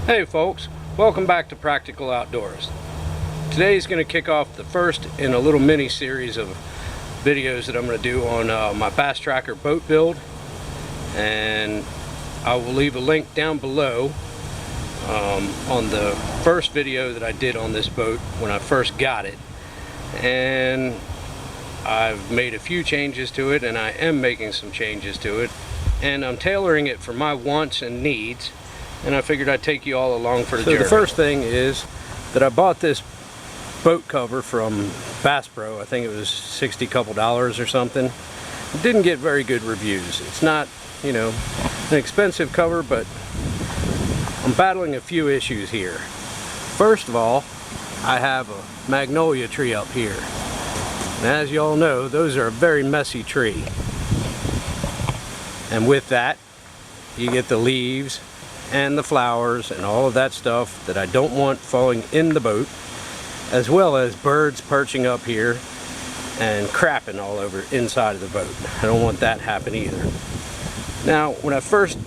Hey folks, welcome back to Practical Outdoorist. Today is going to kick off the first in a little mini series of videos that I'm going to do on my Bass Tracker boat build, and I will leave a link down below on the first video that I did on this boat when I first got it. And I've made a few changes to it, and I am making some changes to it, and I'm tailoring it for my wants and needs, and I figured I'd take you all along for the journey. So the first thing is that I bought this boat cover from Bass Pro. I think it was $60 couple or something. It didn't get very good reviews. It's not, you know, an expensive cover, but I'm battling a few issues here. First of all, I have a magnolia tree up here. And as you all know, those are a very messy tree. And with that, you get the leaves and the flowers and all of that stuff that I don't want falling in the boat, as well as birds perching up here and crapping all over inside of the boat. I don't want that to happen either. Now, when I first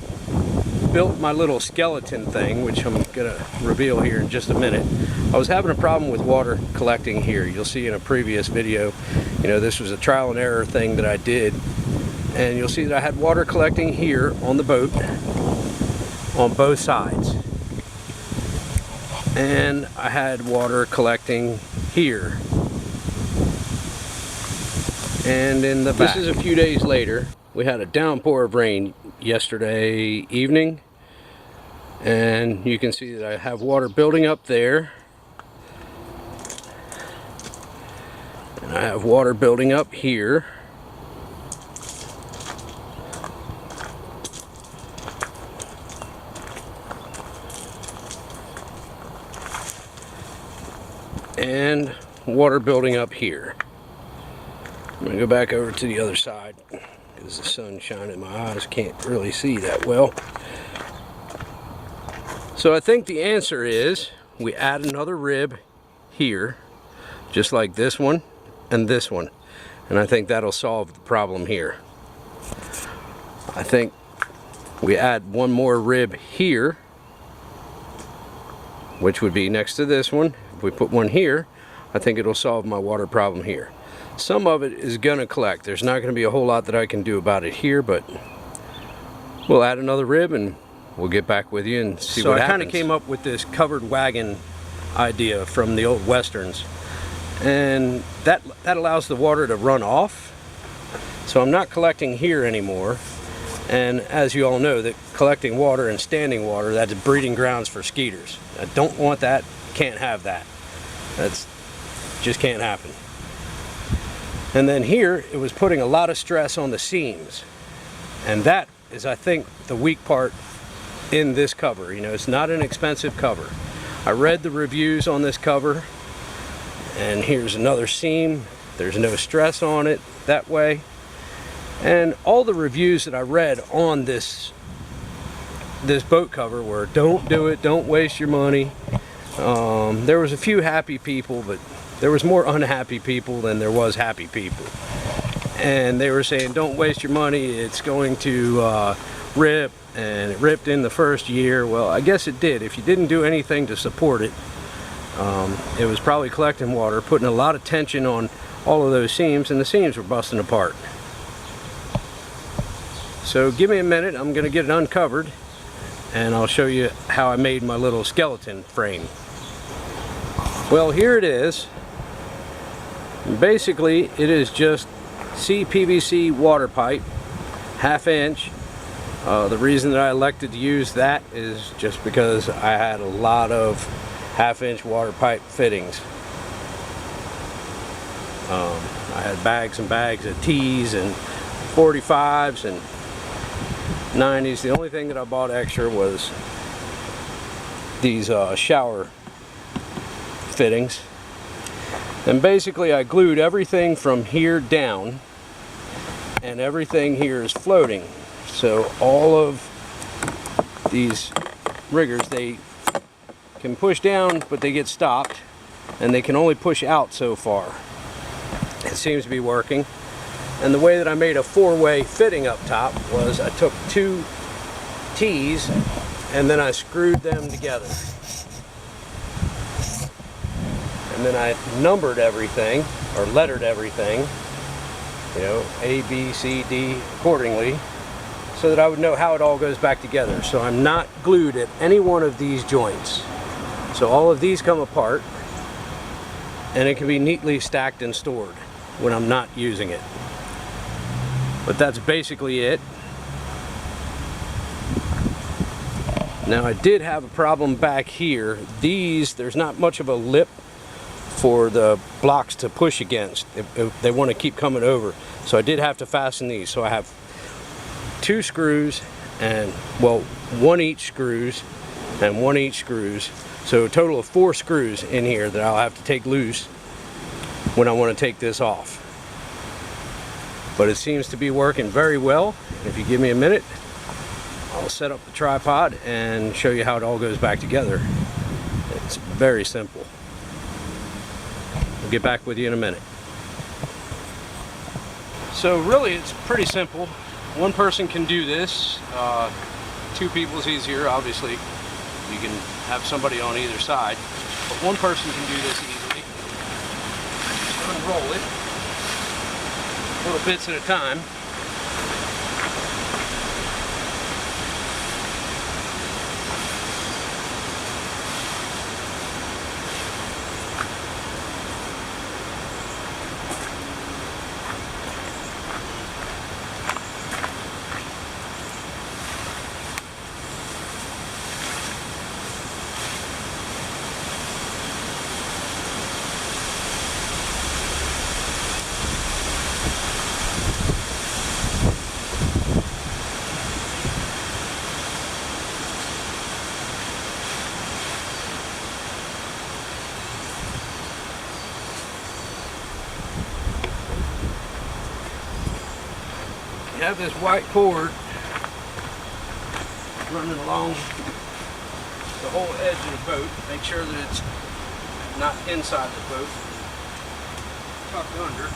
built my little skeleton thing, which I'm gonna reveal here in just a minute, I was having a problem with water collecting here. You'll see in a previous video, you know, this was a trial and error thing that I did, and you'll see that I had water collecting here on the boat on both sides, and I had water collecting here and in the back. This is a few days later. We had a downpour of rain yesterday evening, and you can see that I have water building up there, and I have water building up here. And water building up here. I'm gonna go back over to the other side because the sun's shining in my eyes, can't really see that well. So I think the answer is we add another rib here, just like this one and this one, and I think that'll solve the problem here. I think we add one more rib here, which would be next to this one. If we put one here, I think it'll solve my water problem here. Some of it is gonna collect. There's not gonna be a whole lot that I can do about it here, but we'll add another rib and we'll get back with you and see what happens. So I kind of came up with this covered wagon idea from the old westerns, and that allows the water to run off. So I'm not collecting here anymore. And as you all know, that collecting water and standing water, that's breeding grounds for skeeters. I don't want that, can't have that. That's just can't happen. And then here, it was putting a lot of stress on the seams. And that is, I think, the weak part in this cover. You know, it's not an expensive cover. I read the reviews on this cover, and here's another seam. There's no stress on it that way. And all the reviews that I read on this boat cover were, don't do it, don't waste your money. There was a few happy people, but there was more unhappy people than there was happy people. And they were saying, don't waste your money, it's going to rip, and it ripped in the first year. Well, I guess it did. If you didn't do anything to support it, it was probably collecting water, putting a lot of tension on all of those seams, and the seams were busting apart. So give me a minute, I'm going to get it uncovered, and I'll show you how I made my little skeleton frame. Well, here it is. Basically, it is just CPVC water pipe, 1/2 inch. The reason that I elected to use that is just because I had a lot of 1/2 inch water pipe fittings. I had bags and bags of T's and 45s and 90s. The only thing that I bought extra was these shower fittings. And basically I glued everything from here down, and everything here is floating. So all of these riggers, they can push down, but they get stopped, and they can only push out so far. It seems to be working. And the way that I made a 4-way fitting up top was I took 2 T's and then I screwed them together. And then I numbered everything, or lettered everything, you know, A, B, C, D, accordingly, so that I would know how it all goes back together. So I'm not glued at any one of these joints. So all of these come apart, and it can be neatly stacked and stored when I'm not using it. But that's basically it. Now I did have a problem back here. There's not much of a lip for the blocks to push against if they want to keep coming over. So I did have to fasten these. So I have 2 screws and, well, 1 each screws and 1 each screws. So a total of 4 screws in here that I'll have to take loose when I want to take this off. But it seems to be working very well. If you give me a minute, I'll set up the tripod and show you how it all goes back together. It's very simple. I'll get back with you in a minute. So really it's pretty simple. One person can do this. 2 people is easier, obviously. You can have somebody on either side. But one person can do this easily. Just unroll it, little bits at a time. You have this white cord running along the whole edge of the boat. Make sure that it's not inside the boat, tucked under.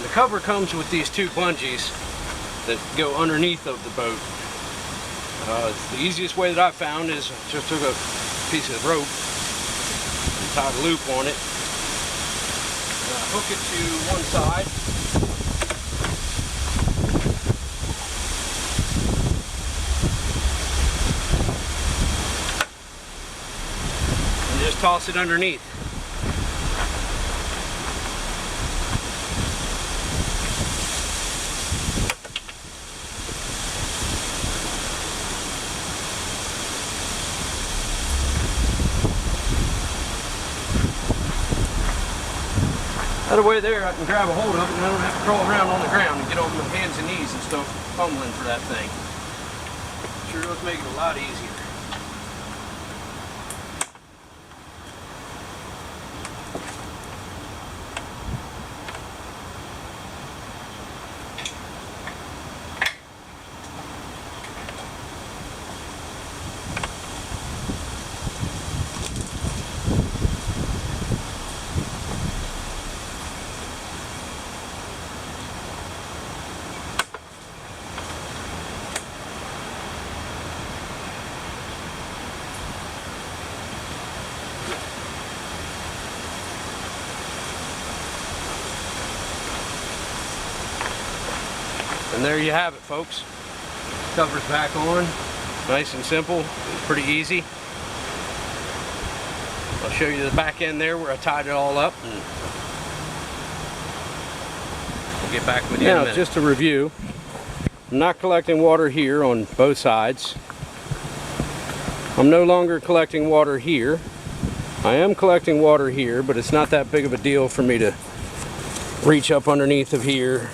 The cover comes with these 2 bungees that go underneath of the boat. The easiest way that I found is just took a piece of rope and tied a loop on it. Hook it to one side. And just toss it underneath. That way there, I can grab a hold of it and I don't have to crawl around on the ground and get on my hands and knees and stuff fumbling for that thing. Sure does make it a lot easier. And there you have it, folks. Cover's back on. Nice and simple. It's pretty easy. I'll show you the back end there where I tied it all up. And we'll get back with you in a minute. Just to review, I'm not collecting water here on both sides. I'm no longer collecting water here. I am collecting water here, but it's not that big of a deal for me to reach up underneath of here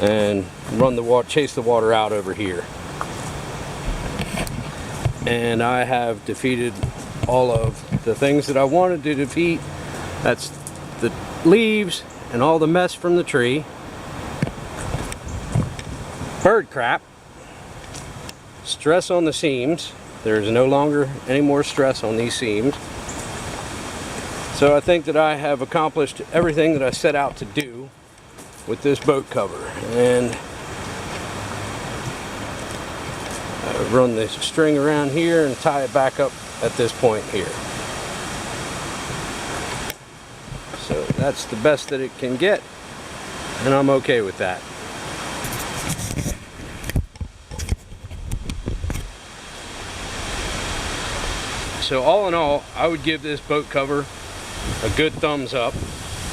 and run the water, chase the water out over here. And I have defeated all of the things that I wanted to defeat. That's the leaves and all the mess from the tree, bird crap, stress on the seams. There's no longer any more stress on these seams. So I think that I have accomplished everything that I set out to do with this boat cover. And I run the string around here and tie it back up at this point here. So that's the best that it can get, and I'm okay with that. So all in all, I would give this boat cover a good thumbs up.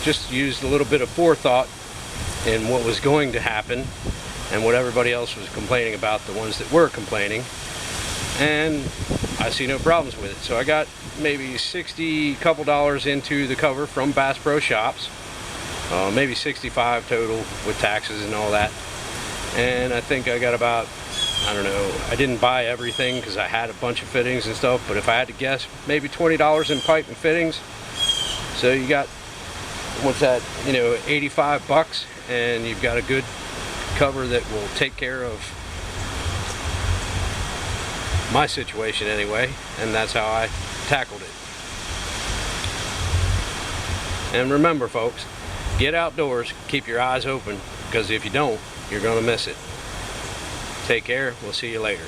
Just used a little bit of forethought in what was going to happen and what everybody else was complaining about, the ones that were complaining, and I see no problems with it. So I got maybe $60 couple dollars into the cover from Bass Pro Shops, maybe $65 total with taxes and all that. And I think I got about, I don't know, I didn't buy everything because I had a bunch of fittings and stuff, but if I had to guess, maybe $20 in pipe and fittings. So you got, what's that, you know, 85 bucks, and you've got a good cover that will take care of my situation anyway, and that's how I tackled it. And remember, folks, get outdoors, keep your eyes open, because if you don't, you're going to miss it. Take care. We'll see you later.